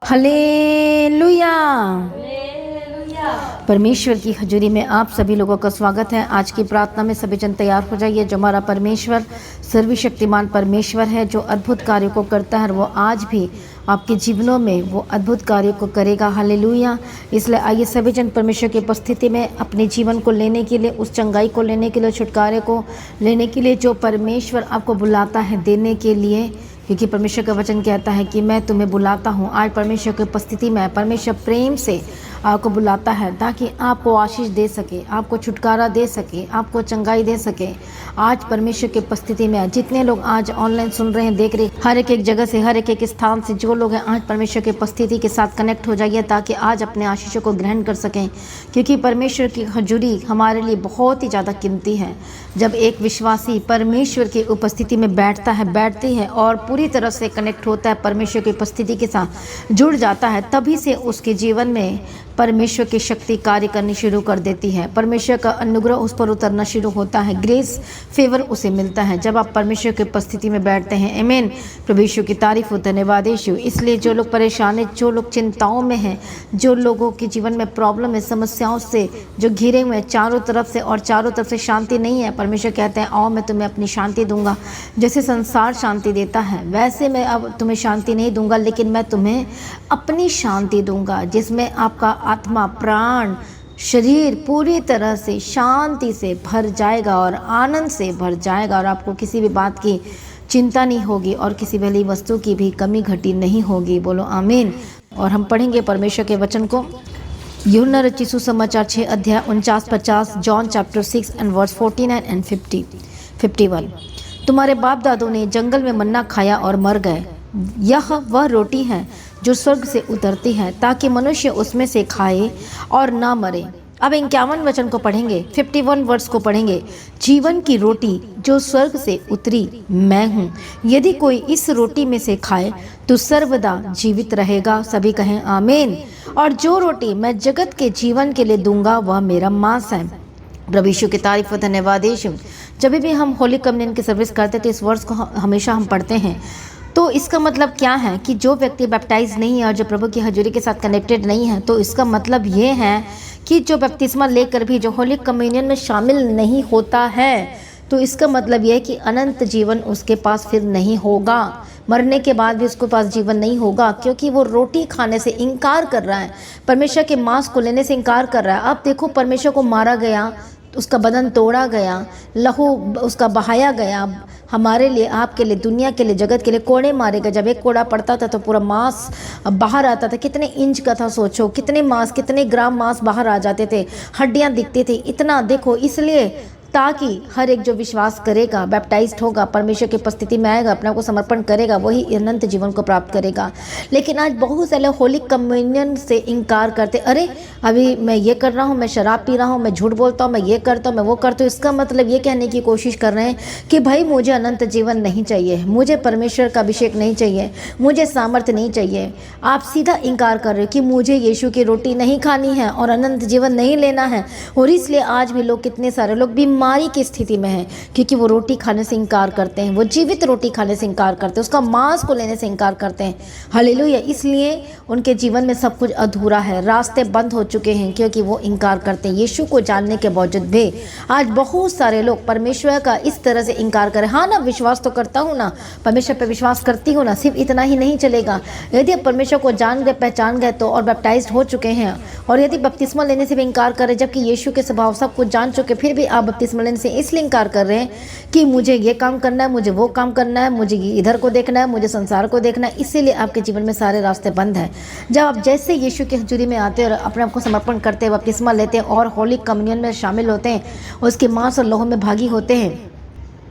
Hallelujah. परमेश्वर की हजूरी में आप सभी लोगों का स्वागत है। आज की प्रार्थना में सभी जन तैयार हो जाइए। जो हमारा परमेश्वर सर्वशक्तिमान परमेश्वर है, जो अद्भुत कार्यों को करता है, वो आज भी आपके जीवनों में वो अद्भुत कार्यों को करेगा। हालेलुया। इसलिए आइए सभी जन परमेश्वर की उपस्थिति में अपने जीवन को लेने के लिए, उस चंगाई को लेने के लिए, छुटकारे को लेने के लिए जो परमेश्वर आपको बुलाता है देने के लिए, क्योंकि परमेश्वर का वचन कहता है कि मैं तुम्हें बुलाता हूँ। आज परमेश्वर की उपस्थिति में परमेश्वर प्रेम से आपको बुलाता है ताकि आपको आशीष दे सके, आपको छुटकारा दे सके, आपको चंगाई दे सके। आज परमेश्वर की उपस्थिति में जितने लोग आज ऑनलाइन सुन रहे हैं, देख रहे, हर एक जगह से, हर एक स्थान से जो लोग हैं, आज परमेश्वर की उपस्थिति के साथ कनेक्ट हो जाइए ताकि आज अपने आशीषों को ग्रहण कर सकें। क्योंकि परमेश्वर की हजूरी हमारे लिए बहुत ही ज़्यादा कीमती है। जब एक विश्वासी परमेश्वर की उपस्थिति में बैठती है और पूरी तरह से कनेक्ट होता है, परमेश्वर की उपस्थिति के साथ जुड़ जाता है, तभी से उसके जीवन में परमेश्वर की शक्ति कार्य करनी शुरू कर देती है। परमेश्वर का अनुग्रह उस पर उतरना शुरू होता है, ग्रेस फेवर उसे मिलता है जब आप परमेश्वर की उपस्थिति में बैठते हैं। आमीन। प्रभु यीशु की तारीफ हो, धन्यवाद यीशु। इसलिए जो लोग परेशान हैं, जो लोग चिंताओं में हैं, जो लोगों के जीवन में प्रॉब्लम है, समस्याओं से जो घिरे हुए हैं चारों तरफ से, और चारों तरफ से शांति नहीं है, परमेश्वर कहते हैं आओ मैं तुम्हें अपनी शांति दूंगा। जैसे संसार शांति देता है वैसे मैं अब तुम्हें शांति नहीं दूंगा, लेकिन मैं तुम्हें अपनी शांति दूंगा, जिसमें आपका आत्मा, प्राण, शरीर पूरी तरह से शांति से भर जाएगा और आनंद से भर जाएगा, और आपको किसी भी बात की चिंता नहीं होगी और किसी भली वस्तु की भी कमी घटी नहीं होगी। बोलो आमीन। और हम पढ़ेंगे परमेश्वर के वचन को। यूहन्ना रचित सुसमाचार 6 अध्याय 49-50, John chapter 6 and verse 49 and 51। तुम्हारे बाप दादों ने जंगल में मन्ना खाया और मर गए। यह वह रोटी है जो स्वर्ग से उतरती है ताकि मनुष्य उसमें से खाए और ना मरे। अब 51 वचन को पढ़ेंगे, 51 वर्स को पढ़ेंगे। जीवन की रोटी जो स्वर्ग से उतरी मैं हूँ। यदि कोई इस रोटी में से खाए तो सर्वदा जीवित रहेगा। सभी कहें आमीन। और जो रोटी मैं जगत के जीवन के लिए दूंगा वह मेरा मांस है। प्रभु यीशु की तारीफ व धन्यवाद यीशु। जब भी हम होली कम्युनियन की सर्विस करते थे, इस वर्स को हमेशा हम पढ़ते हैं। तो इसका मतलब क्या है कि जो व्यक्ति बैप्टाइज नहीं है और जो प्रभु की हजूरी के साथ कनेक्टेड नहीं है, तो इसका मतलब ये है कि जो बपतिस्मा लेकर भी जो होली कम्युनियन में शामिल नहीं होता है, तो इसका मतलब ये है कि अनंत जीवन उसके पास फिर नहीं होगा। मरने के बाद भी उसके पास जीवन नहीं होगा, क्योंकि वो रोटी खाने से इनकार कर रहा है, परमेश्वर के मांस को लेने से इनकार कर रहा है। अब देखो, परमेश्वर को मारा गया, उसका बदन तोड़ा गया, लहू उसका बहाया गया, हमारे लिए, आपके लिए, दुनिया के लिए, जगत के लिए कोड़े मारे गए। जब एक कोड़ा पड़ता था तो पूरा मांस बाहर आता था। कितने इंच का था सोचो, कितने मांस, कितने ग्राम मांस बाहर आ जाते थे, हड्डियां दिखती थी, इतना देखो। इसलिए ताकि हर एक जो विश्वास करेगा, बैप्टाइज्ड होगा, परमेश्वर की उपस्थिति में आएगा, अपने को समर्पण करेगा, वही अनंत जीवन को प्राप्त करेगा। लेकिन आज बहुत सारे होली कम्युनियन से इनकार करते, अरे अभी मैं ये कर रहा हूँ, मैं शराब पी रहा हूँ, मैं झूठ बोलता हूँ, मैं ये करता हूँ, मैं वो करता हूँ। इसका मतलब ये कहने की कोशिश कर रहे हैं कि भाई मुझे अनंत जीवन नहीं चाहिए, मुझे परमेश्वर का अभिषेक नहीं चाहिए, मुझे सामर्थ्य नहीं चाहिए। आप सीधा इनकार कर रहे हो कि मुझे यीशु की रोटी नहीं खानी है और अनंत जीवन नहीं लेना है। और इसलिए आज भी लोग, कितने सारे लोग बीमारी की स्थिति में हैं, क्योंकि वो रोटी खाने से इनकार करते हैं, वो जीवित रोटी खाने से इनकार करते हैं, उसका मांस को लेने से इनकार करते हैं। हालेलुया। इसलिए उनके जीवन में सब कुछ अधूरा है, रास्ते बंद हो चुके हैं, क्योंकि वो इनकार करते हैं यीशु को जानने के बावजूद भी। आज बहुत सारे लोग परमेश्वर का इस तरह से इनकार करें। हाँ ना, विश्वास तो करता हूँ ना, परमेश्वर पर विश्वास करती हूँ ना, सिर्फ इतना ही नहीं चलेगा। यदि आप परमेश्वर को जान गए, पहचान गए तो, और बैप्टाइज्ड हो चुके हैं, और यदि बपतिस्मा लेने से भी इनकार करें, जबकि यीशु के स्वभाव सब कुछ जान चुके, फिर भी आप बपतिस्मा लेने से इसलिए इनकार कर रहे हैं कि मुझे ये काम करना है, मुझे वो काम करना है, मुझे इधर को देखना है, मुझे संसार को देखना है, इसीलिए आपके जीवन में सारे रास्ते बंद हैं। जब आप जैसे यीशु की हजूरी में आते हैं और अपने आप को समर्पण करते हैं, बपतिस्मा लेते हैं और होली कम्युनियन में शामिल होते हैं, उसके मांस और लहू में भागी होते हैं,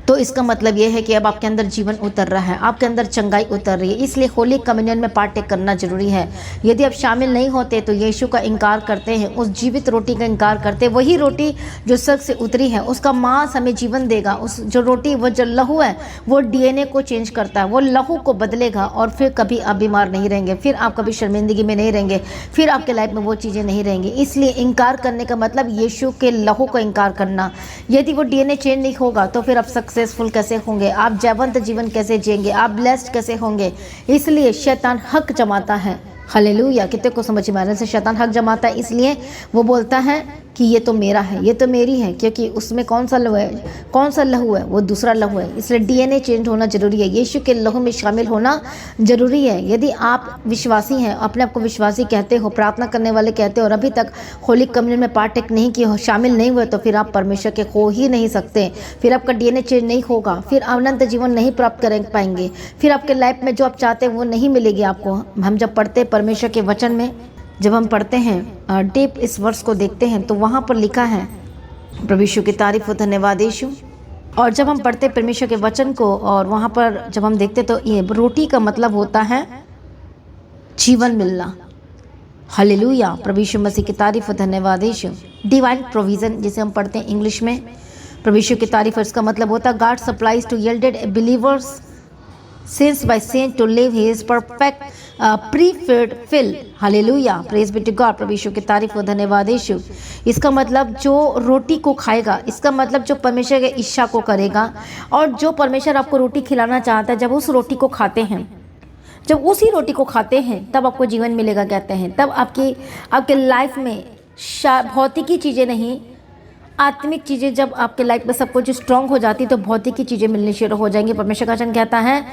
तो इसका मतलब ये है कि अब आपके अंदर जीवन उतर रहा है, आपके अंदर चंगाई उतर रही है। इसलिए होली कम्युनियन में पार्टेक करना जरूरी है। यदि आप शामिल नहीं होते तो यीशु का इनकार करते हैं, उस जीवित रोटी का इनकार करते हैं। वही रोटी जो स्वर्ग से उतरी है, उसका मांस हमें जीवन देगा। उस जो रोटी, वो जो लहू है, वो डीएनए को चेंज करता है, वो लहू को बदलेगा, और फिर कभी आप बीमार नहीं रहेंगे, फिर आप कभी शर्मिंदगी में नहीं रहेंगे, फिर आपके लाइफ में वो चीज़ें नहीं रहेंगी। इसलिए इनकार करने का मतलब यीशु के लहू को इनकार करना। यदि वो डीएनए चेंज नहीं होगा तो फिर आप सक्सेसफुल कैसे होंगे, आप जयवंत जीवन कैसे जिएंगे, आप ब्लेस्ड कैसे होंगे। इसलिए शैतान हक जमाता है हालेलुया। कितने को समझ में आ रहा है? शैतान हक जमाता है, इसलिए वो बोलता है कि ये तो मेरा है, ये तो मेरी है, क्योंकि उसमें कौन सा लहू है, कौन सा लहू है, वो दूसरा लहू है। इसलिए डीएनए चेंज होना जरूरी है, यीशु के लहू में शामिल होना जरूरी है। यदि आप विश्वासी हैं, अपने आप को विश्वासी कहते हो, प्रार्थना करने वाले कहते हो, और अभी तक होली कम्युनियन में पार्टेक नहीं किए हो, शामिल नहीं हुए, तो फिर आप परमेश्वर के हो ही नहीं सकते। फिर आपका डीएनए चेंज नहीं होगा, फिर अनंत जीवन नहीं प्राप्त कर पाएंगे, फिर आपके लाइफ में जो आप चाहते हैं वो नहीं मिलेगी आपको। हम जब पढ़ते परमेश्वर के वचन में, जब हम पढ़ते हैं डीप इस वर्ष को देखते हैं, तो वहाँ पर लिखा है, प्रभु यीशु की तारीफ हो, धन्यवाद यीशु। और जब हम पढ़ते परमेश्वर के वचन को और वहाँ पर जब हम देखते, तो ये रोटी का मतलब होता है जीवन मिलना। हालेलुया, प्रभु यीशु मसीह की तारीफ हो, धन्यवाद यीशु। डिवाइन प्रोविजन जिसे हम पढ़ते हैं इंग्लिश में, प्रभु यीशु की तारीफ, इसका मतलब होता है God supplies to yielded believers since by saint to live his perfect pre-filled hallelujah, praise be to God. प्रभु यीशु की तारीफ हो, धन्यवाद यीशु। इसका मतलब जो रोटी को खाएगा, इसका मतलब जो परमेश्वर के इच्छा को करेगा, और जो परमेश्वर आपको रोटी खिलाना चाहता है, जब उस रोटी को खाते हैं, जब उसी रोटी को खाते हैं, तब आपको जीवन मिलेगा कहते हैं। तब आपके लाइफ में भौतिकी चीज़ें नहीं, आत्मिक चीज़ें जब आपके लाइफ में सब कुछ स्ट्रांग हो जाती, तो भौतिकी चीज़ें मिलनी शुरू हो जाएंगी। परमेश्वर का वचन कहता है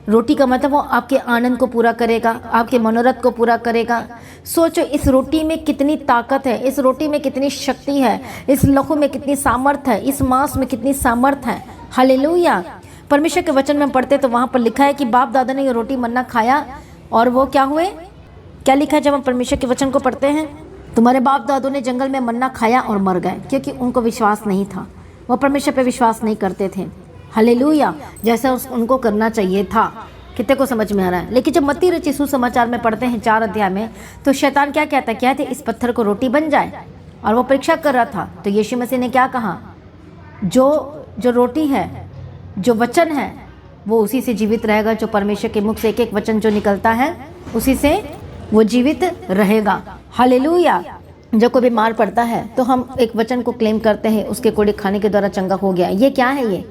रोटी का मतलब वो आपके आनंद को पूरा करेगा, आपके मनोरथ को पूरा करेगा। सोचो इस रोटी में कितनी ताकत है, इस रोटी में कितनी शक्ति है, इस लहू में कितनी सामर्थ्य है, इस मांस में कितनी सामर्थ्य है। हालेलुया। परमेश्वर के वचन में पढ़ते तो वहाँ पर लिखा है कि बाप दादा ने ये रोटी मन्ना खाया और वो क्या हुए, क्या लिखा है जब हम परमेश्वर के वचन को पढ़ते हैं? तुम्हारे बाप दादों ने जंगल में मन्ना खाया और मर गए, क्योंकि उनको विश्वास नहीं था, वो परमेश्वर पे विश्वास नहीं करते थे। हालेलुया, जैसा उनको करना चाहिए था। कितने को समझ में आ रहा है? लेकिन जब मत्ती रचित सुसमाचार में पढ़ते हैं 4 अध्याय में, तो शैतान क्या कहता है? क्या थे? इस पत्थर को रोटी बन जाए। और वो परीक्षा कर रहा था, तो यीशु मसीह ने क्या कहा? जो रोटी है, जो वचन है, वो उसी से जीवित रहेगा। जो परमेश्वर के मुख से एक एक वचन जो निकलता है, उसी से वो जीवित रहेगा। हालेलुया। जब कोई बीमार पड़ता है तो हम एक वचन को क्लेम करते हैं, उसके कोड़े खाने के द्वारा चंगा हो गया। ये क्या है?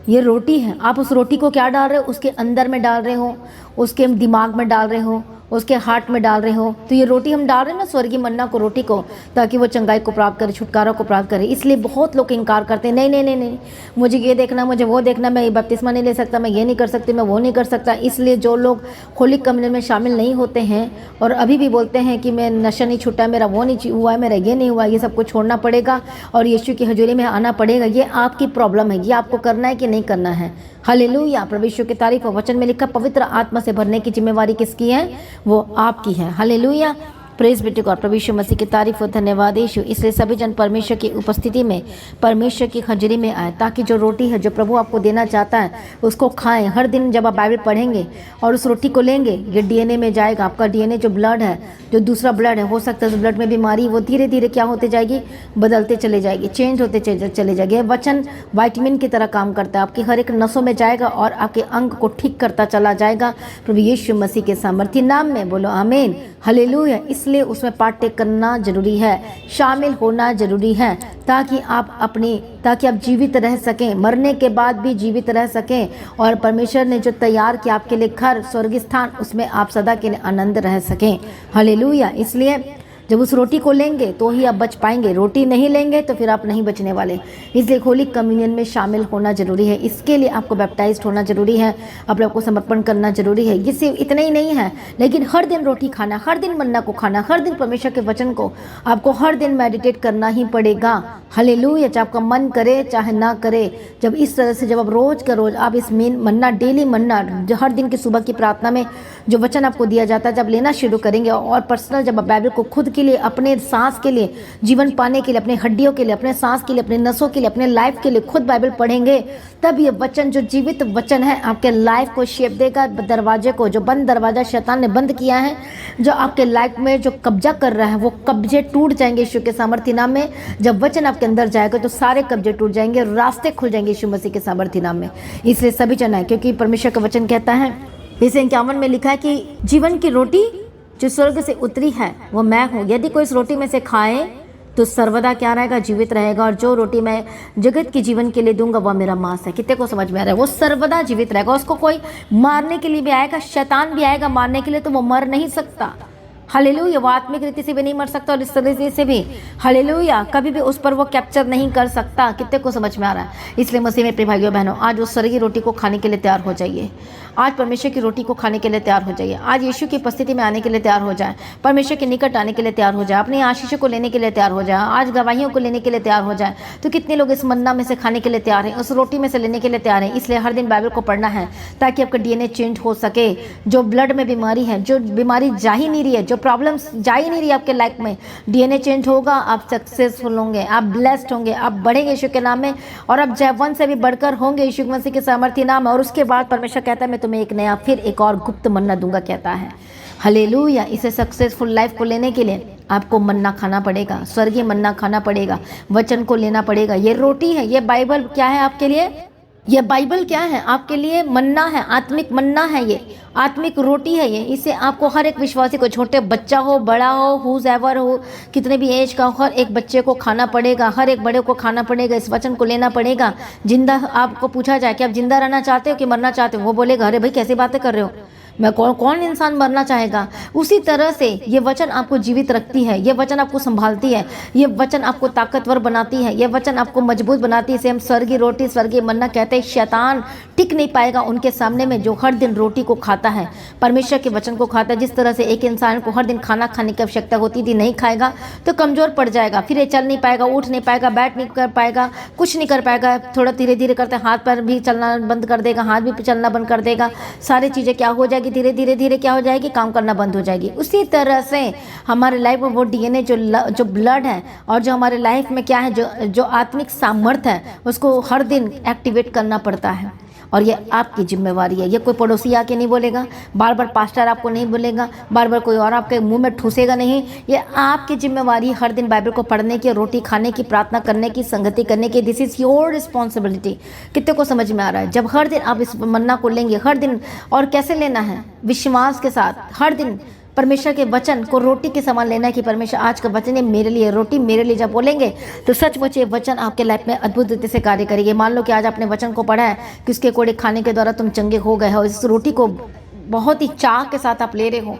ये रोटी है। आप उस रोटी को क्या डाल रहे हो? उसके अंदर में डाल रहे हो, उसके दिमाग में डाल रहे हो, उसके हार्ट में डाल रहे हो। तो ये रोटी हम डाल रहे हैं ना, स्वर्गीय मन्ना को, रोटी को, ताकि वो चंगाई को प्राप्त करे, छुटकारा को प्राप्त करे। इसलिए बहुत लोग इनकार करते हैं, नहीं नहीं नहीं नहीं, मुझे ये देखना, मुझे वो देखना, मैं ये बपतिस्मा नहीं ले सकता, मैं ये नहीं कर सकती, मैं वो नहीं कर सकता। इसलिए जो लोग होली कम्युनियन में शामिल नहीं होते हैं और अभी भी बोलते हैं कि मैं नशा नहीं छूटा, मेरा वो नहीं हुआ, मेरा ये नहीं हुआ, ये सब कुछ छोड़ना पड़ेगा और यीशु की हजूरी में आना पड़ेगा, ये आपकी प्रॉब्लम है। ये आपको करना है कि नहीं करना है। हालेलुया, प्रभु यीशु की तारीफ। वचन में लिखा पवित्र आत्मा से भरने की जिम्मेवारी किसकी है? वो आपकी है। Hallelujah, praise be to God. प्रभु यीशु मसीह की तारीफ हो, धन्यवाद यीशु। इसलिए सभी जन परमेश्वर की उपस्थिति में, परमेश्वर की हजूरी में आए, ताकि जो रोटी है जो प्रभु आपको देना चाहता है उसको खाएं। हर दिन जब आप बाइबल पढ़ेंगे और उस रोटी को लेंगे, ये डीएनए में जाएगा। आपका डीएनए जो ब्लड है, जो दूसरा ब्लड है, हो सकता है उस ब्लड में बीमारी, वो धीरे धीरे क्या होते जाएगी? बदलते चले जाएगी, चेंज होते चले जाएगी। वचन वाइटामिन की तरह काम करता है, आपकी हर एक नसों में जाएगा और आपके अंग को ठीक करता चला जाएगा। प्रभु यीशु मसीह के सामर्थ्य नाम में बोलो आमीन। हालेलुया। इसलिए उसमें पार्टेक करना जरूरी है, शामिल होना जरूरी है, ताकि आप जीवित रह सकें, मरने के बाद भी जीवित रह सकें। और परमेश्वर ने जो तैयार किया आपके लिए घर, स्वर्गीय स्थान, उसमें आप सदा के लिए आनंद रह सकें। हालेलुया। इसलिए जब उस रोटी को लेंगे तो ही आप बच पाएंगे, रोटी नहीं लेंगे तो फिर आप नहीं बचने वाले। इसलिए होली कम्युनियन में शामिल होना जरूरी है। इसके लिए आपको बैप्टाइज्ड होना जरूरी है, अपने आप को समर्पण करना जरूरी है। ये सिर्फ इतना ही नहीं है, लेकिन हर दिन रोटी खाना, हर दिन मन्ना को खाना, हर दिन परमेश्वर के वचन को आपको हर दिन मेडिटेट करना ही पड़ेगा। हालेलुया। चाहे आपका मन करे चाहे ना करे, जब इस तरह से जब आप रोज का रोज आप इस मन्ना, डेली मन्ना, हर दिन की सुबह की प्रार्थना में जो वचन आपको दिया जाता है, जब लेना शुरू करेंगे और पर्सनल जब आप बाइबल को खुद के लिए, अपने सांस के लिए, जीवन पाने के लिए, अपने हड्डियों के लिए, अपने सांस के लिए, अपने नसों के लिए, अपने लाइफ के लिए खुद बाइबल पढ़ेंगे, तब ये वचन जो जीवित वचन है आपके लाइफ को शेप देगा। दरवाजे को, जो बंद दरवाजा शैतान ने बंद किया है, जो आपके लाइफ में जो कब्जा कर रहा है, वो कब्जे टूट जाएंगे यीशु के सामर्थ्य नाम में। जब वचन आपके अंदर जाएगा तो सारे कब्जे टूट जाएंगे, रास्ते खुल जाएंगे यीशु मसीह के सामर्थ्य नाम में। इसलिए सभी जन है, क्योंकि परमेश्वर का वचन कहता है, इस 51 में लिखा है कि जीवन की रोटी जो स्वर्ग से उतरी है वो मैं हूँ, यदि कोई इस रोटी में से खाए तो सर्वदा क्या रहेगा? जीवित रहेगा। और जो रोटी मैं जगत के जीवन के लिए दूंगा वह मेरा मांस है। कितने को समझ में आ रहा है? वो सर्वदा जीवित रहेगा। उसको कोई मारने के लिए भी आएगा, शैतान भी आएगा मारने के लिए, तो वो मर नहीं सकता। हालेलुया। वो आत्मिक रीति से भी नहीं मर सकता और इस तरीके से भी हालेलुया कभी भी उस पर वो कैप्चर नहीं कर सकता। कितने को समझ में आ रहा है? इसलिए मसीह में प्रिय भाइयों बहनों, आज उस स्वर्गीय रोटी को खाने के लिए तैयार हो जाइए। आज परमेश्वर की रोटी को खाने के लिए तैयार हो जाइए। आज यीशु की उपस्थिति में आने के लिए तैयार हो जाए, परमेश्वर के निकट आने के लिए तैयार हो जाए, अपनी आशीषों को लेने के लिए तैयार हो जाए, आज गवाहियों को लेने के लिए तैयार हो जाए। तो कितने लोग इस मन्ना में से खाने के लिए तैयार हैं, उस रोटी में से लेने के लिए तैयार हैं? इसलिए हर दिन बाइबल को पढ़ना है ताकि आपका डीएनए चेंज हो सके। जो ब्लड में बीमारी है, जो बीमारी जा ही नहीं रही है, जो प्रॉब्लम्स जा ही नहीं रही है आपके लाइफ में, डीएनए चेंज होगा, आप सक्सेसफुल होंगे, आप ब्लेस्ड होंगे, आप बढ़ेंगे यीशु के नाम में, और आप जय से भी बढ़कर होंगे यीशु मसीह के सामर्थ्य नाम में। और उसके बाद परमेश्वर कहता है मैं तुम्हें एक नया फिर एक और गुप्त मन्ना दूंगा, कहता है। हालेलुया। इसे सक्सेसफुल लाइफ को लेने के लिए आपको मन्ना खाना पड़ेगा, स्वर्गीय मन्ना खाना पड़ेगा, वचन को लेना पड़ेगा। ये रोटी है, ये बाइबल क्या है आपके लिए? ये बाइबल क्या है आपके लिए? मन्ना है, आत्मिक मन्ना है, ये आत्मिक रोटी है। ये इसे आपको हर एक विश्वासी को, छोटे बच्चा हो, बड़ा हो, हुज एवर हो, कितने भी एज का हो, हर एक बच्चे को खाना पड़ेगा, हर एक बड़े को खाना पड़ेगा, इस वचन को लेना पड़ेगा। जिंदा आपको पूछा जाए कि आप जिंदा रहना चाहते हो कि मरना चाहते हो, वो बोलेगा अरे भाई कैसी बातें कर रहे हो, मैं कौन इंसान मरना चाहेगा। उसी तरह से ये वचन आपको जीवित रखती है, ये वचन आपको संभालती है, ये वचन आपको ताकतवर बनाती है, ये वचन आपको मजबूत बनाती है। इसे हम स्वर्गीय रोटी, स्वर्गीय मन्ना कहते हैं। शैतान टिक नहीं पाएगा उनके सामने में जो हर दिन रोटी को खाता है, परमेश्वर के वचन को खाता है। जिस तरह से एक इंसान को हर दिन खाना खाने की आवश्यकता होती थी, नहीं खाएगा तो कमजोर पड़ जाएगा, फिर ये चल नहीं पाएगा, उठ नहीं पाएगा, बैठ नहीं कर पाएगा, कुछ नहीं कर पाएगा। थोड़ा धीरे धीरे करते हाथ पर भी चलना बंद कर देगा, हाथ भी चलना बंद कर देगा, सारी चीज़ें क्या हो जाएगी, धीरे धीरे क्या हो जाएगी, काम करना बंद हो जाएगी। उसी तरह से हमारे लाइफ में वो डीएनए जो ब्लड है और जो हमारे लाइफ में क्या है, जो आत्मिक सामर्थ्य है, उसको हर दिन एक्टिवेट करना पड़ता है। और ये आपकी जिम्मेवारी है। ये कोई पड़ोसी आके नहीं बोलेगा, बार बार पास्टर आपको नहीं बोलेगा, बार बार कोई और आपके मुंह में ठूसेगा नहीं। ये आपकी जिम्मेवारी हर दिन बाइबल को पढ़ने की, रोटी खाने की, प्रार्थना करने की, संगति करने की। This is your responsibility. कितने को समझ में आ रहा है? जब हर दिन आप इस मन्ना को लेंगे, हर दिन, और कैसे लेना है? विश्वास के साथ हर दिन परमेश्वर के वचन को रोटी के समान लेना है कि परमेश्वर आज का वचन है मेरे लिए रोटी, मेरे लिए। जब बोलेंगे तो सचमुच ये वचन आपके लाइफ में अद्भुत रीति से कार्य करेगी। मान लो कि आज आपने वचन को पढ़ा है कि उसके कोड़े खाने के द्वारा तुम चंगे हो गए हो, इस रोटी को बहुत ही चाह के साथ आप ले रहे हो।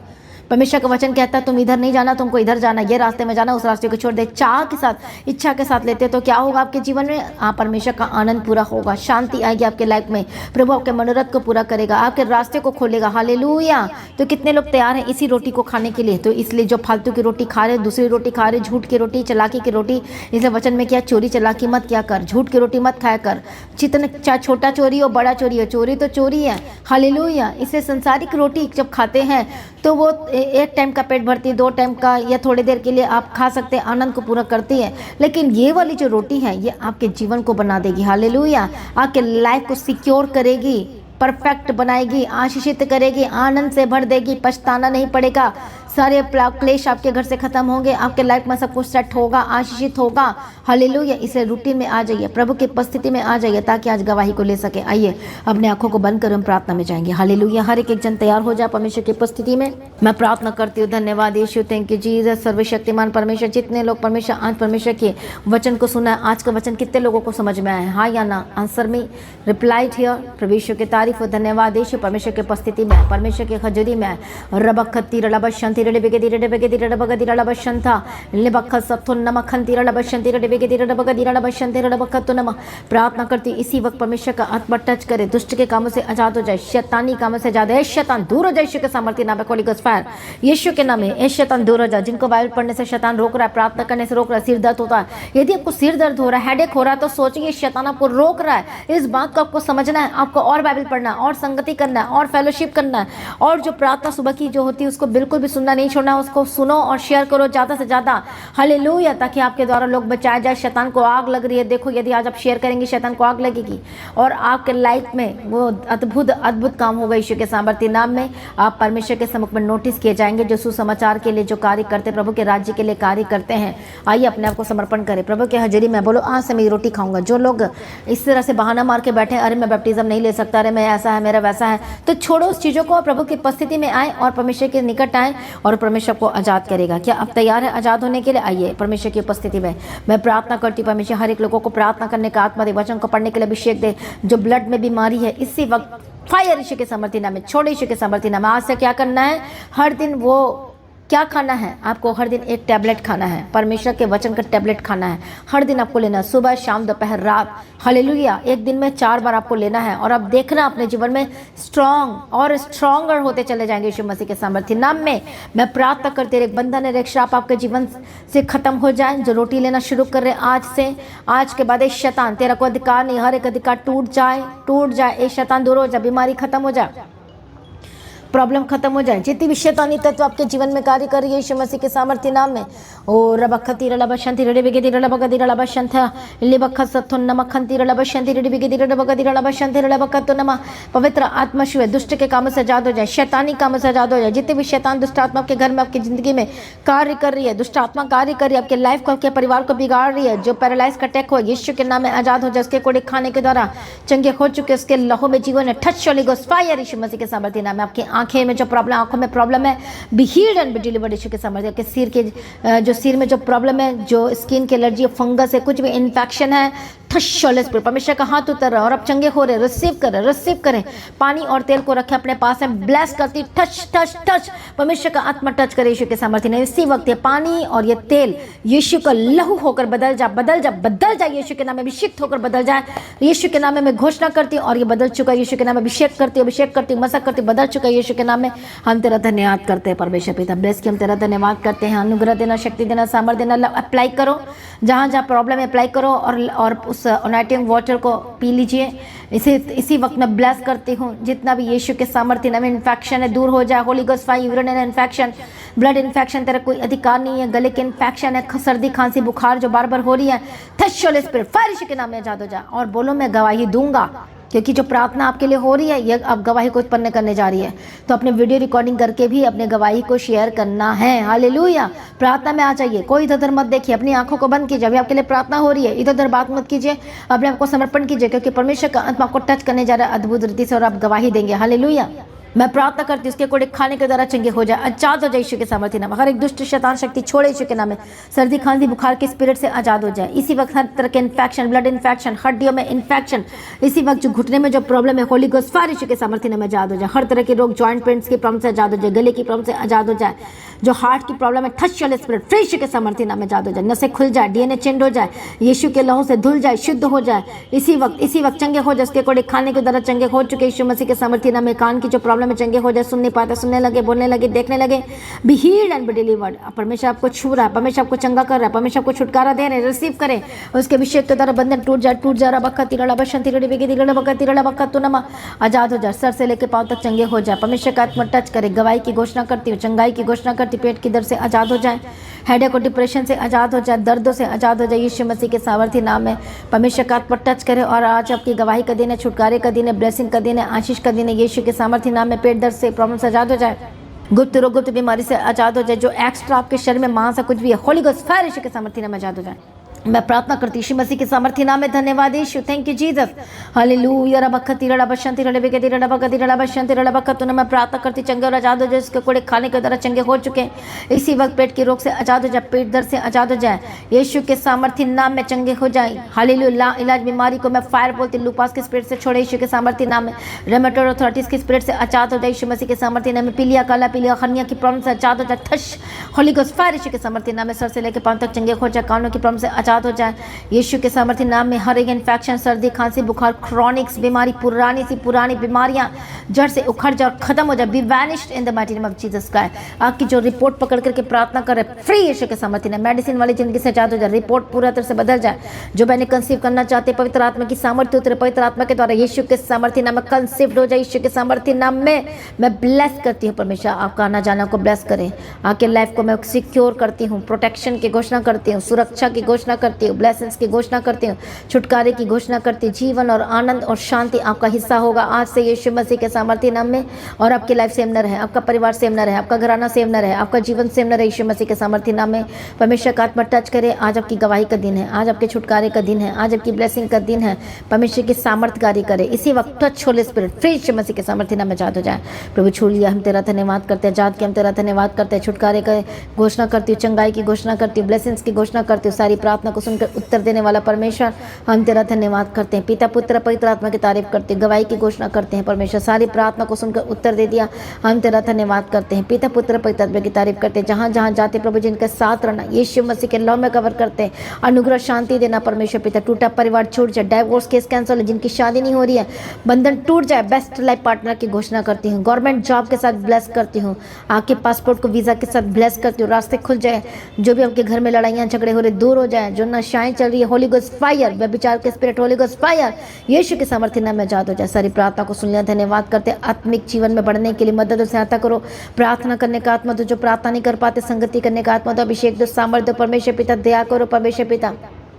परमेश्वर का वचन कहता है तुम इधर नहीं जाना, तुमको इधर जाना, ये रास्ते में जाना, उस रास्ते को छोड़ दे। चाह के साथ, इच्छा के साथ लेते तो क्या होगा आपके जीवन में? आप परमेश्वर का आनंद पूरा होगा, शांति आएगी आपके लाइफ में, प्रभु आपके मनोरथ को पूरा करेगा, आपके रास्ते को खोलेगा। हालेलुया। तो कितने लोग तैयार हैं इसी रोटी को खाने के लिए? तो इसलिए जो फालतू की रोटी खा रहे, दूसरी रोटी खा रहे, झूठ की रोटी, चलाकी की रोटी, इसलिए वचन में क्या, चोरी चलाकी मत क्या कर, झूठ की रोटी मत खाया कर। जितने चाहे छोटा चोरी हो, बड़ा चोरी हो, चोरी तो चोरी है। हालेलुया। इसे संसारिक रोटी जब खाते हैं तो वो एक टाइम का पेट भरती है, 2 टाइम का या थोड़ी देर के लिए आप खा सकते हैं, आनंद को पूरा करती है। लेकिन ये वाली जो रोटी है ये आपके जीवन को बना देगी। हालेलुया। आपके लाइफ को सिक्योर करेगी, परफेक्ट बनाएगी, आशीषित करेगी, आनंद से भर देगी, पछताना नहीं पड़ेगा, सारे क्लेश आपके घर से खत्म होंगे, आपके लाइफ में सब कुछ सेट होगा, आशीषित होगा। हालेलुया। इसे रूटीन में आ जाइए, प्रभु की उपस्थिति में आ जाइए ताकि आज गवाही को ले सके। आइए अपने आंखों को बंद कर हम प्रार्थना में जाएंगे। हालेलुया। हर एक जन तैयार हो जाए परमेश्वर की उपस्थिति में। मैं प्रार्थना करती हूँ। धन्यवाद यीशु, थैंक यू जीसस। सर्वशक्तिमान परमेश्वर, जितने लोग परमेश्वर आज परमेश्वर के वचन को सुना है, आज का वचन कितने लोगों को समझ में आया है? हाँ या ना? Answer me, replied here. प्रभु यीशु की तारीफ हो। धन्यवाद यीशु, परमेश्वर की उपस्थिति में, परमेश्वर की हजूरी में। रबखती रलबशंती रडबेगेदी रडबेगेदी रडबगदी रलबशंता लिबख सत्थु नमखंती रलबशंती रडबेगेदी रडबगदी रलबशंती रडबखतु नम। प्रार्थना करती इसी वक्त परमेश्वर का आत्मा टच करे, दुष्ट के कामों से आजाद हो जाए, शैतानी कामों से आजाद है। शैतान दूर हो जाए यीशु के सामर्थ्य नाम में। होली गोस्ट फायर यीशु के नाम में। ए शैतान दूर हो जाए। जिनको बाइबल पढ़ने से शैतान रोक रहा है, प्रार्थना करने से रोक रहा है, सिर दर्द होता है, यदि आपको सिर दर्द हो रहा है, हेडेक हो रहा है, तो सोचिए शैतान आपको रोक रहा है। इस बात को आपको समझना है। आपको और बाइबल पढ़ना है, और संगति करना है, और फेलोशिप करना है, और जो प्रार्थना सुबह की जो होती है उसको बिल्कुल भी सुनना नहीं छोड़ना, उसको सुनो और शेयर करो ज़्यादा से ज़्यादा। हालेलुया। ताकि आपके द्वारा लोग बचाया जाए। शैतान को आग लग रही है, देखो यदि आज आप शेयर करेंगे शैतान को आग लगेगी और आपके लाइफ में वो अद्भुत काम होगा यीशु के सामर्थ्य नाम में। आप परमेश्वर के सम्मुख में नोटिस किए जाएंगे, जो सुसमाचार के लिए जो कार्य करते, प्रभु के राज्य के लिए कार्य करते हैं। आइए अपने आप को समर्पण करें प्रभु के हजूरी में। बोलो आज से मैं रोटी खाऊंगा। जो लोग इस तरह से बहाना मार के बैठे, अरे मैं बैप्टिज्म नहीं ले सकता, अरे मैं ऐसा है, मेरा वैसा है, तो छोड़ो उस चीज़ों को, प्रभु की उपस्थिति में आए और परमेश्वर के निकट आए और परमेश्वर को आजाद करेगा। क्या आप तैयार है आजाद होने के लिए? आइए परमेश्वर की उपस्थिति में। मैं प्रार्थना करती हूँ परमेश्वर हर एक लोगों को प्रार्थना करने का आत्मा दे, वचन को पढ़ने के लिए अभिषेक दे। जो ब्लड में बीमारी है इसी वक्त फायर यीशु के सामर्थ्य नाम में, छोड़े यीशु के सामर्थ्य नाम में। आज से क्या करना है? हर दिन वो क्या खाना है? आपको हर दिन एक टैबलेट खाना है, परमेश्वर के वचन का टैबलेट खाना है। हर दिन आपको लेना, सुबह शाम दोपहर रात। हालेलुया। एक दिन में 4 बार आपको लेना है और आप देखना अपने जीवन में स्ट्रांग और स्ट्रांगर होते चले जाएंगे यीशु मसीह के सामर्थ्य नाम में। मैं प्रार्थना करती हूँ एक बंधन एक श्राप आपके जीवन से खत्म हो जाए। जो रोटी लेना शुरू कर रहे आज से, आज के बाद शैतान तेरा कोई अधिकार नहीं, हर एक अधिकार टूट जाए। ए शैतान दूर हो जाए, बीमारी खत्म हो जाए, प्रॉब्लम खत्म हो जाए। जितनी भी शैतानी तत्व आपके जीवन में कार्य कर रही है यीशु मसीह के सामर्थ्य नाम में। ओ रबखती रलबशंती रडबिगेदी रलबगदी रलबशंत लिबखसत्तो नमखंती रलबशंती रडबिगेदी रलबगदी रलबशंती रलबकत्तो नम। पवित्र आत्मा शुभ दुष्ट के कामों से आजाद हो जाए, शैतानी कामों से आजाद हो जाए। जितने भी शैतान दुष्ट आत्मा आपके घर में आपकी जिंदगी में कार्य कर रही है, दुष्ट आत्मा कार्य कर रही है, आपके लाइफ को आपके परिवार को बिगाड़ रही है, जो पैरालाइज का अटैक हो यीशु के नाम में आजाद हो जाए। उसके कोड़े खाने के द्वारा चंगे हो चुके, उसके लहू में जीवन है। टच होली गोस्ट फायर यीशु मसीह के सामर्थ्य नाम में। आपकी आंखें में जो प्रॉब्लम, आंखों में प्रॉब्लम है, be healed and be delivered Yeshu के सामर्थ्य। के सिर के जो सिर में जो प्रॉब्लम है, जो स्किन की एलर्जी, फंगस है, कुछ भी इन्फेक्शन है, परमेश्वर का हाथ उतर रहा है और आप चंगे हो रहे। रिसीव करें। पानी और तेल को रखें अपने पास में, ब्लेस करती, टच। परमेश्वर का आत्मा टच करे यीशु के सामर्थ्य ने। इसी वक्त ये पानी और ये तेल यीशु का लहू होकर बदल जाए यीशु के नाम में अभिषेक होकर बदल जाए यीशु के नाम में। मैं घोषणा करती हूँ और ये बदल चुका है यीशु के नाम में। अभिषेक करती हूँ, मसक करती हूँ, बदल चुका है यीशु के नाम में। हम तेरा धन्यवाद करते हैं परमेश्वर पिता, ब्लेस की हम तेरा धन्यवाद करते हैं। अनुग्रह देना, शक्ति देना, सामर्थ्य देना। अप्लाई करो जहाँ प्रॉब्लम है, अप्लाई करो और उस अनॉइंटिंग वाटर को पी लीजिए। इसी वक्त मैं ब्लेस करती हूँ जितना भी यीशु के सामर्थ्य नाम में इन्फेक्शन है दूर हो जाए। Holi ghost fire, urinary infection, blood infection, तेरा कोई अधिकार नहीं है। गले के इन्फेक्शन है, सर्दी खांसी बुखार जो बार हो रही है, टच होली स्पिरिट फायर यीशु के नाम में आजाद हो जाए। और बोलो मैं गवाही दूंगा, क्योंकि जो प्रार्थना आपके लिए हो रही है ये अब गवाही को उत्पन्न करने जा रही है। तो अपने वीडियो रिकॉर्डिंग करके भी अपने गवाही को शेयर करना है। हालेलुया। प्रार्थना में आ जाइए, कोई इधर उधर मत देखिए, अपनी आंखों को बंद कीजिए। अभी आपके लिए प्रार्थना हो रही है, इधर उधर बात मत कीजिए, अपने आप को समर्पण कीजिए, क्योंकि परमेश्वर का आत्मा आपको टच करने जा रहा है अद्भुत रीति से और आप गवाही देंगे। हालेलुया। मैं प्रार्थना करती हूँ उसके कोड़े खाने के द्वारा चंगे हो जाए, आजाद हो जाए यीशु के सामर्थ्य नाम। हर एक दुष्ट शैतान शक्ति छोड़े यीशु के नाम में। सर्दी खांसी बुखार के स्पिरिट से आजाद हो जाए। इसी वक्त हर तरह के इन्फेक्शन, ब्लड इन्फेक्शन, हड्डियों में इन्फेक्शन, इसी वक्त जो घुटने में जो प्रॉब्लम है, होली गोस्ट फायर यीशु के सामर्थ्य नाम में आजाद हो जाए। हर तरह के रोग, जॉइंट पेन्स की प्रॉब्लम से आजाद हो जाए, गले की प्रॉब्लम से आजाद हो जाए। जो हार्ट की प्रॉब्लम है, टच होली स्पिरिट फ्री यीशु के सामर्थ्य नाम में आजाद हो जाए। नसें खुल जाए, डीएनए चेंज हो जाए, यीशु के लहू से धुल जाए, शुद्ध हो जाए। इसी वक्त चंगे हो जाए। उसके कोड़े खाने के द्वारा चंगे हो चुके यीशु मसीह के सामर्थ्य नाम में। कान की जो प्रॉब्लम है चंगे हो जाए, सुन नहीं पाते, सुनने लगे, बोलने लगे, देखने लगे, B healed and be delivered. परमेश्वर आपको छू रहा है, परमेश्वर आपको चंगा कर रहा है, परमेश्वर आपको छुटकारा दे रहे हैं। रिसीव करें। उसके अभिषेक के द्वारा बंधन टूट जाए। रबखती रलबशंती रडबिगेदी रलबगती रलबकत्तो नमः। आजाद हो जाए, सर से लेकर पांव तक चंगे हो जाए। परमेश्वर का आत्मा टच करे। गवाही की घोषणा करती हूँ, चंगाई की घोषणा करती हूँ। पेट की दर्द से आजाद हो जाए, हेडेक और डिप्रेशन से आजाद हो जाए, दर्दों से आजाद हो जाए यीशु मसीह के सामर्थ्य नाम में। परमेश्वर का आत्मा टच करे। और आज आपकी गवाही का दिन है, छुटकारे का दिन है, ब्लेसिंग का दिन है, आशीष का दिन है यीशु के सामर्थ्य नाम में। पेट दर्द से प्रॉब्लम से आजाद हो जाए, गुप्त रोग, गुप्त बीमारी से आजाद हो जाए। जो एक्स्ट्रा आपके शरीर में मांस है, कुछ भी है, होली गोस्ट फायर यीशु के सामर्थ्य नाम में आजाद हो जाए। मैं प्रार्थना करती हूँ यीशु मसीह के सामर्थ्य नाम में। धन्यवाद यीशु, थैंक यू जीसस। हालेलुया। रबखती रलबशंती रडबिगेदी रलबगदी रलबशंती रलबकत्तो नमः। मैं प्रार्थना करती चंगे और आजाद हो जाए। इसके कोड़े खाने के द्वारा चंगे हो चुके हैं, इसी वक्त पेट के रोग से आजाद हो जाए, पेट दर्द से आजाद हो जाए यीशु के सामर्थ्य नाम में। चंगे हो जाए। हालेलुया। इलाज बीमारी को मैं फायर बोलती हूँ, लूपास के स्पिरिट से छोड़े यीशु के सामर्थ्य नाम में। रेमेटोइड आर्थराइटिस के स्पिरिट से आजाद हो जाए यीशु मसीह के सामर्थ्य नाम में। पीलिया, काला पीलिया, हर्निया की प्रॉब्लम से आजाद हो जाए, थश होली गोस्ट फायर यीशु के सामर्थ्य नाम में। सर से लेकर पांव तक चंगे हो जाए, कानों की प्रॉब्लम से आजाद हो जाए यीशु के सामर्थ्य नाम में। हर एक इन्फेक्शन, सर्दी खांसी बुखार, क्रॉनिक्स बीमारी, पुरानी बीमारियां जड़ से उखड़ जाए और खत्म हो जाए, be vanished in the mighty name of Jesus Christ. आपकी जो रिपोर्ट पकड़ करके प्रार्थना कर रहे, फ्री यीशु के सामर्थ्य नाम। मेडिसिन वाली जिंदगी से आजाद हो जाए, रिपोर्ट पूरा तरह से बदल जाए। जो मैंने कंसीव करना चाहते, पवित्र आत्मा की सामर्थ्य उतरे, पवित्र आत्मा के द्वारा यीशु के सामर्थ्य नाम में कंसीव्ड हो जाए यीशु के सामर्थ्य नाम में। मैं ब्लेस करती हूँ परमेश्वर, आपका आना जाना को ब्लेस करें। आपके लाइफ को मैं सिक्योर करती हूँ, प्रोटेक्शन की घोषणा करती हूँ, सुरक्षा की घोषणा करती हूँ, ब्लेसिंग्स की घोषणा करती हूँ, छुटकारे की घोषणा करती हूँ। जीवन और आनंद और शांति आपका हिस्सा होगा आज से यीशु मसीह के सामर्थ्य नाम में। और आपकी लाइफ सेम न रहे, आपका परिवार सेम न रहे, आपका घराना सेम न रहे, आपका जीवन सेम न रहे यीशु मसीह के सामर्थ्य नाम में। परमेश्वर का आत्मा टच करे। आज आपकी गवाही का दिन है, आज आपके छुटकारे का दिन है, आज आपकी ब्लेसिंग का दिन है। परमेश्वर की सामर्थ्यकारी करे। इसी वक्त टच होली स्पिरिट फ्री यीशु मसीह के सामर्थ्य नाम में आजाद हो जाए। प्रभु छू लिया, हम तेरा धन्यवाद करते हैं। आजाद के हम तेरा धन्यवाद करते हैं। छुटकारे का घोषणा करती हूँ, चंगाई की घोषणा करती हूँ, ब्लेसिंग्स की घोषणा करती हूँ। सारी प्रार्थना प्रार्थना को सुनकर उत्तर देने वाला परमेश्वर, हम तेरा धन्यवाद करते हैं। पिता पुत्र पवित्र आत्मा की तारीफ करते हैं, गवाही की घोषणा करते हैं। परमेश्वर सारी प्रार्थना को सुनकर उत्तर दे दिया, हम तेरा धन्यवाद करते हैं। पिता पुत्र पवित्र आत्मा की तारीफ करते हैं। जहाँ जहाँ जाते प्रभु जिनके साथ रहना, यीशु मसीह के लौ में कवर करते हैं। अनुग्रह शांति देना परमेश्वर पिता। टूटा परिवार छूट जाए, डाइवोर्स केस कैंसिल है, जिनकी शादी नहीं हो रही है बंधन टूट जाए। बेस्ट लाइफ पार्टनर की घोषणा करती हूँ। गवर्नमेंट जॉब के साथ ब्लेस करती हूँ। आपके पासपोर्ट को वीजा के साथ ब्लेस करती हूँ। रास्ते खुल जाए। जो भी आपके घर में लड़ाइयाँ झगड़े हो रहे दूर हो जाए। जो नशाएं चल रही है होली गोस्ट फायर, व्यभिचार के स्पिरिट होली गोस्ट फायर यीशु के सामर्थ्य नाम में आजाद हो जाए। सारी प्रार्थना को सुन लिया, धन्यवाद करते। आत्मिक जीवन में बढ़ने के लिए मदद और सहायता करो। प्रार्थना करने का आत्मा दो, जो प्रार्थना नहीं कर पाते संगति करने का आत्मा दो, अभिषेक दो, सामर्थ्य दो परमेश्वर पिता। दया करो परमेश्वर पिता।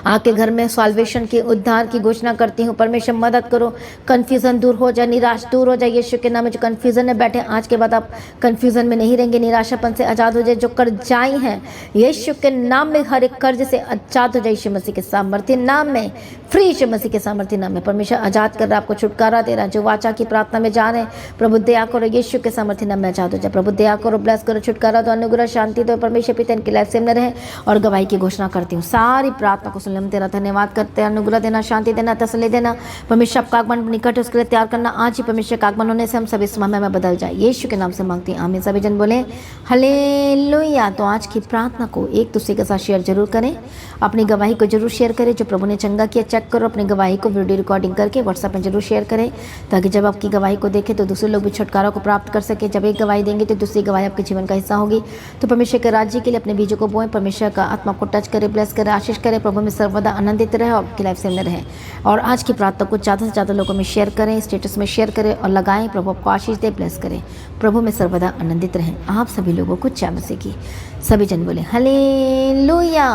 आके घर में सॉल्वेशन की उद्धार की घोषणा करती हूँ। परमेश्वर मदद करो, कन्फ्यूजन दूर हो जाए, निराश दूर हो जाए। यीशु के नाम में जो कन्फ्यूजन में बैठे, आज के बाद आप कन्फ्यूजन में नहीं रहेंगे, निराशापन से आज़ाद हो जाए। जो कर्जाई हैं यीशु के नाम में हर एक कर्ज से आज़ाद हो जाए। यीशु मसीह के सामर्थ्य नाम में, फ्री यीशु मसीह के सामर्थ्य नाम में परमेश्वर आज़ाद कर रहा, आपको छुटकारा दे रहा। जो वाचा की प्रार्थना में जा रहे हैं, प्रभु दया करो, यीशु के सामर्थ्य नाम में आज़ाद हो जाए। प्रभु दया करो, ब्लेस करो, छुटकारा दो, अनुग्रह शांति दो परमेश्वर पिता। इनकी लाइफ से में रहे और गवाही की घोषणा करती हूँ। सारी प्रार्थना को सुन, हम तेरा धन्यवाद करते हैं। अनुग्रह देना, शांति देना, तसल्ली देना। परमेश्वर आपका आगमन निकट उसके लिए तैयार करना। आज ही परमेश्वर का आगमन होने से हम सभी समय में बदल जाए। यीशु के नाम से मांगती हैं, आमीन। सभी जन बोले हालेलुया। तो आज की प्रार्थना को एक दूसरे के साथ शेयर जरूर करें। अपनी गवाही को जरूर शेयर करें। जो प्रभु ने चंगा किया चेक करो। अपनी गवाही को वीडियो रिकॉर्डिंग करके व्हाट्सएप में जरूर शेयर करें, ताकि जब आपकी गवाही को देखें तो दूसरे लोग भी छुटकारा को प्राप्त कर सके। जब एक गवाही देंगे तो दूसरी गवाही आपके जीवन का हिस्सा होगी। तो परमेश्वर के राज्य के लिए अपने बीजों को बोएं। परमेश्वर का आत्मा को टच करे, ब्लेस करे, आशीष करे। प्रभु में सर्वदा आनंदित रहे और आपकी लाइफ से रहे। और आज की प्रार्थना को ज़्यादा से ज़्यादा लोगों में शेयर करें, स्टेटस में शेयर करें और लगाएं। प्रभु आपको आशीष दे, ब्लेस करें। प्रभु में सर्वदा आनंदित रहें। आप सभी लोगों को जय मसीह की। सभी जन बोले हालेलुया।